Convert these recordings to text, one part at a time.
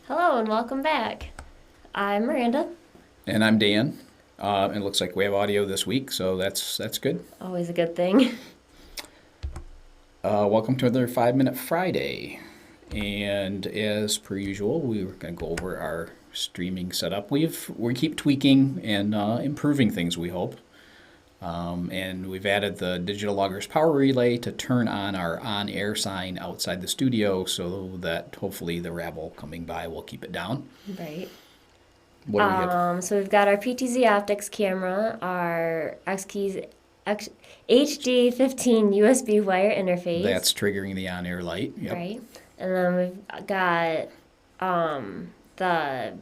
Hello and welcome back. I'm Miranda. And I'm Dan. It looks like we have audio this week, so that's good. Always a good thing. Welcome to another 5 Minute Friday. And as per usual, we're going to go over our streaming setup. We keep tweaking and improving things, we hope. And we've added the digital loggers power relay to turn on our on-air sign outside the studio so that hopefully the rabble coming by will keep it down. Right. What do we have? So we've got our PTZ optics camera, our XKeys HD 15 USB wire interface. That's triggering the on-air light. Yep. Right. And then we've got the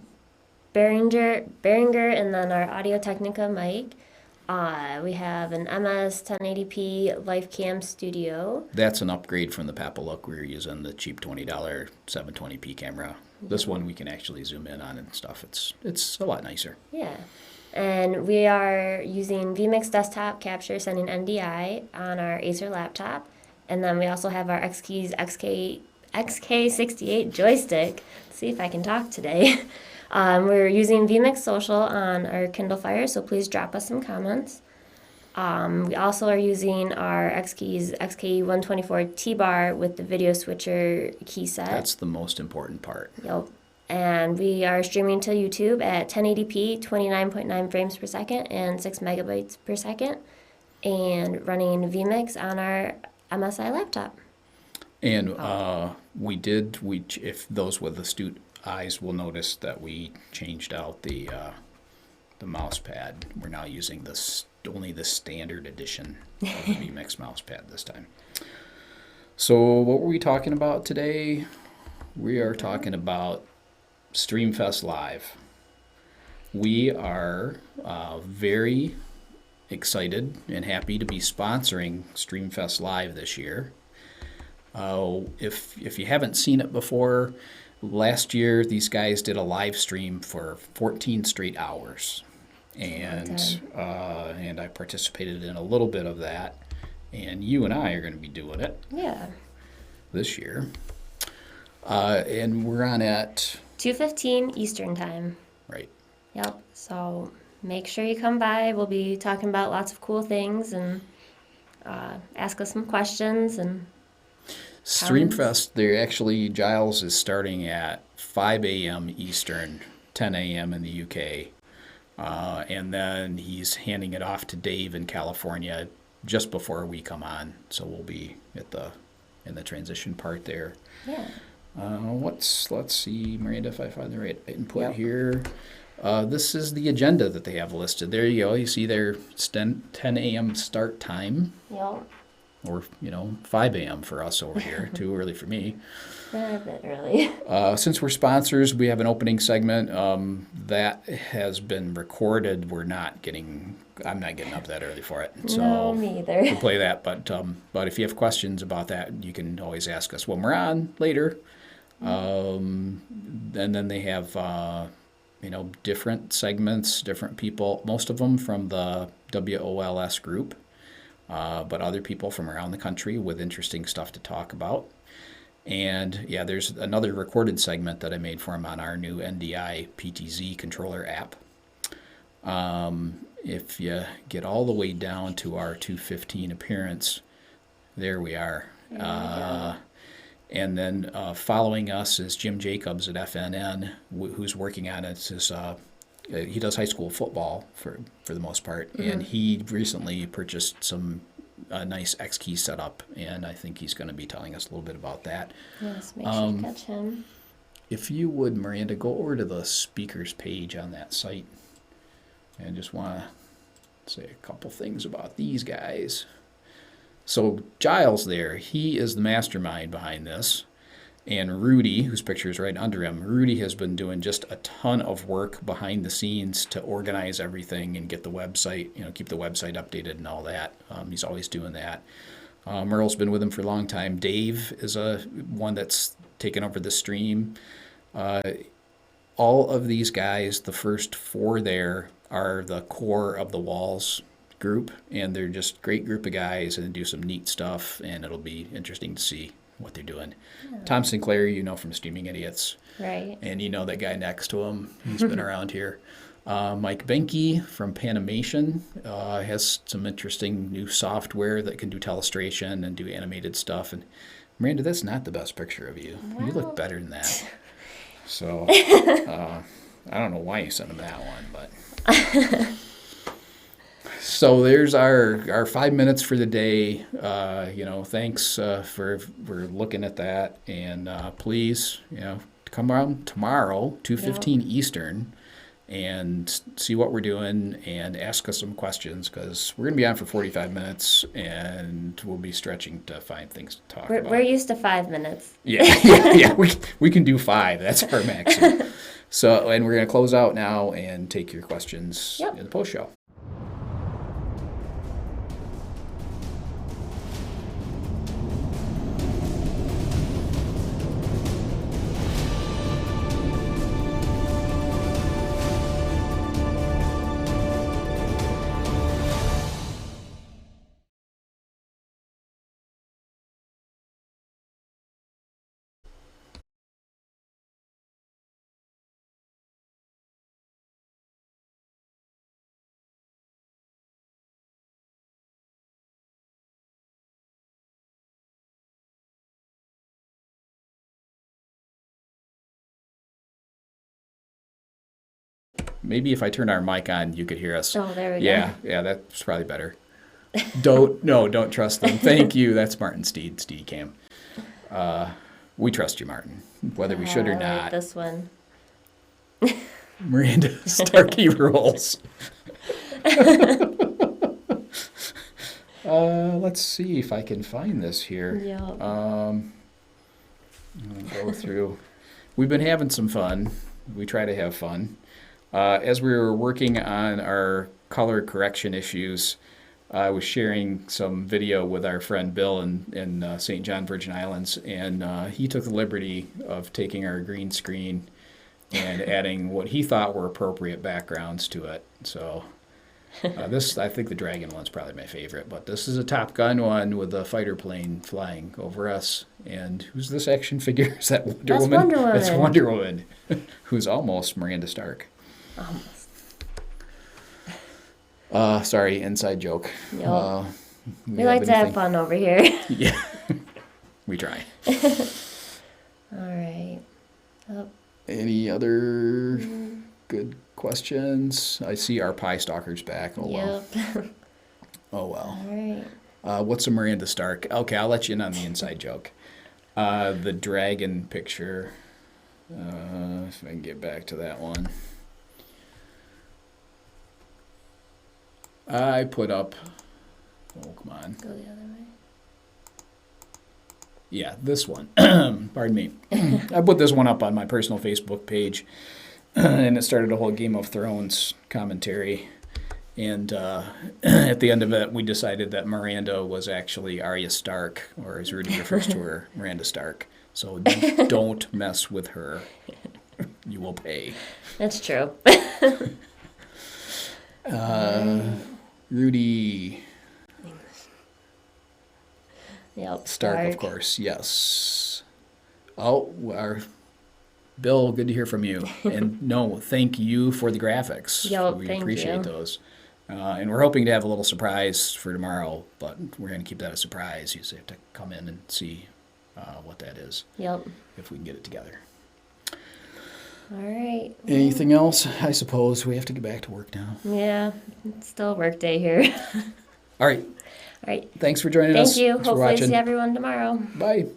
Behringer and then our Audio Technica mic. We have an MS 1080p LifeCam Studio. That's an upgrade from the Papalook we were using, the cheap $20 720p camera. This one we can actually zoom in on and stuff. It's a lot nicer. Yeah. And we are using vMix desktop capture sending NDI on our Acer laptop. And then we also have our XKeys XK68 joystick. Let's see if I can talk today. We're using vMix Social on our Kindle Fire, so please drop us some comments. We also are using our XKeys XK124 T-Bar with the video switcher key set. That's the most important part. Yep. And we are streaming to YouTube at 1080p, 29.9 frames per second, and 6 megabytes per second, and running vMix on our MSI laptop. And if those with astute eyes will notice that we changed out the mouse pad. We're now using only the standard edition of the vMix mouse pad this time. So what were we talking about today? We are talking about StreamFEST Live. We are very excited and happy to be sponsoring StreamFEST Live this year. If you haven't seen it before, last year these guys did a live stream for 14 straight hours, and I participated in a little bit of that. And you and I are going to be doing it. Yeah. This year, and we're on at 2:15 Eastern time. Right. Yep. So make sure you come by. We'll be talking about lots of cool things and ask us some questions and. StreamFest, Giles is starting at 5 a.m. Eastern, 10 a.m. in the UK. And then he's handing it off to Dave in California just before we come on. So we'll be in the transition part there. Yeah. Let's see, Miranda, if I find the right input here. This is the agenda that they have listed. There you go. You see their 10 a.m. start time. Yep. Or, 5 a.m. for us over here. Too early for me. A bit early. Since we're sponsors, we have an opening segment that has been recorded. I'm not getting up that early for it. So No, me either. we'll play that. But if you have questions about that, you can always ask us when we're on later. And then they have, different segments, different people, most of them from the WOLS group. But other people from around the country with interesting stuff to talk about. And yeah, there's another recorded segment that I made for him on our new NDI PTZ controller app. If you get all the way down to our 2:15 appearance, there we are. And then following us is Jim Jacobs at FNN, who's working on it. He does high school football for the most part, and he recently purchased some nice XKey setup, and I think he's going to be telling us a little bit about that. Yes, make sure you catch him. If you would, Miranda, go over to the speakers page on that site, and just want to say a couple things about these guys. So Giles there, he is the mastermind behind this. And Rudy, whose picture is right under him, Rudy has been doing just a ton of work behind the scenes to organize everything and get the website, keep the website updated and all that. He's always doing that. Merle's been with him for a long time. Dave is one that's taken over the stream. All of these guys, the first four there, are the core of the Walls group, and they're just a great group of guys and do some neat stuff, and it'll be interesting to see what they're doing. Tom Sinclair, you know from Streaming Idiots. Right. And you know that guy next to him. He's been around here. Mike Benke from Panimation has some interesting new software that can do telestration and do animated stuff. And Miranda, that's not the best picture of you. Well. You look better than that. So I don't know why you sent him that one, but so there's our 5 minutes for the day. Thanks for looking at that, and please, come around tomorrow, 2:15 Eastern, and see what we're doing and ask us some questions, because we're going to be on for 45 minutes and we'll be stretching to find things to talk about. We're used to 5 minutes. Yeah. We can do 5. That's our maximum. So, and we're going to close out now and take your questions in the post show. Maybe if I turned our mic on, you could hear us. Oh, there we go. Yeah, that's probably better. Don't trust them. Thank you. That's Martin Steed Cam. We trust you, Martin, whether we should or I like not. this one. Miranda Starkey rules. Let's see if I can find this here. Yep. I'm gonna go through. We've been having some fun. We try to have fun. As we were working on our color correction issues, I was sharing some video with our friend Bill in St. John, Virgin Islands, and he took the liberty of taking our green screen and adding what he thought were appropriate backgrounds to it. So this, I think the dragon one's probably my favorite, but this is a Top Gun one with a fighter plane flying over us. And who's this action figure? Is that Wonder That's Woman? Wonder Woman. That's Wonder Woman, who's almost Miranda Stark. Almost. Sorry, inside joke. Yep. We like to have fun over here. Yeah, we try. All right. Oh. Any other good questions? I see our Pie Stalker's back. Oh, well. Yep. Oh, well. All right. What's a Miranda Stark? Okay, I'll let you in on the inside joke. The dragon picture. If I can get back to that one. I put up... Oh, come on. Go the other way. Yeah, this one. Pardon me. I put this one up on my personal Facebook page, and it started a whole Game of Thrones commentary. And at the end of it, we decided that Miranda was actually Arya Stark, or as Rudy refers to her, Miranda Stark. So don't mess with her. You will pay. That's true. Rudy... Yep. Stark, of course, yes. Oh, Bill, good to hear from you. And no, thank you for the graphics. Yep, we thank appreciate you. those. And we're hoping to have a little surprise for tomorrow, but we're going to keep that a surprise. You just have to come in and see what that is. Yep. If we can get it together. All right. Anything else? I suppose we have to get back to work now. Yeah, it's still a work day here. All right. All right. Thanks for joining us. Thank you. Thanks for Hopefully watching. see everyone tomorrow. Bye.